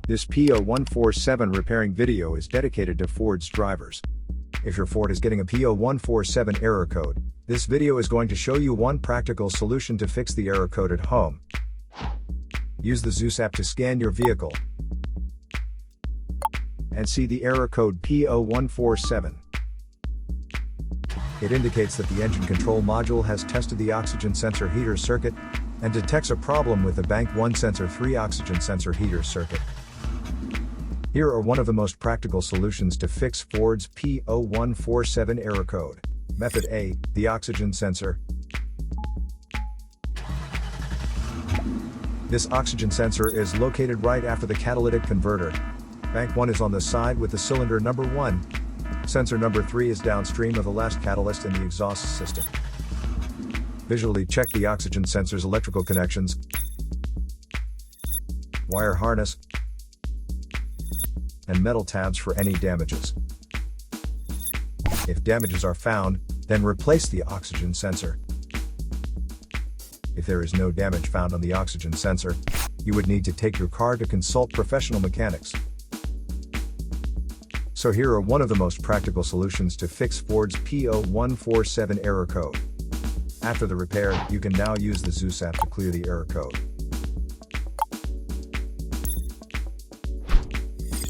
This P0147 repairing video is dedicated to Ford's drivers. If your Ford is getting a P0147 error code, this video is going to show you one practical solution to fix the error code at home. Use the Zeus app to scan your vehicle and see the error code P0147. It indicates that the engine control module has tested the oxygen sensor heater circuit and detects a problem with the Bank 1 Sensor 3 oxygen sensor heater circuit. Here are one of the most practical solutions to fix Ford's P0147 error code. Method A, the oxygen sensor. This oxygen sensor is located right after the catalytic converter. Bank 1 is on the side with the cylinder number 1. Sensor number 3 is downstream of the last catalyst in the exhaust system. Visually check the oxygen sensor's electrical connections, wire harness, and metal tabs for any damages. If damages are found, then replace the oxygen sensor. If there is no damage found on the oxygen sensor, you would need to take your car to consult professional mechanics. So here are one of the most practical solutions to fix Ford's P0147 error code. After the repair, you can now use the Zeus app to clear the error code.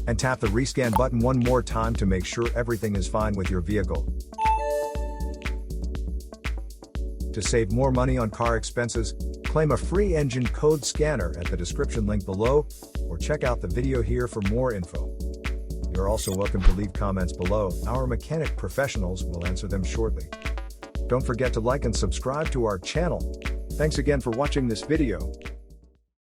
And tap the rescan button one more time to make sure everything is fine with your vehicle. To save more money on car expenses, claim a free engine code scanner at the description link below, or check out the video here for more info. You're also welcome to leave comments below. Our mechanic professionals will answer them shortly. Don't forget to like and subscribe to our channel. Thanks again for watching this video.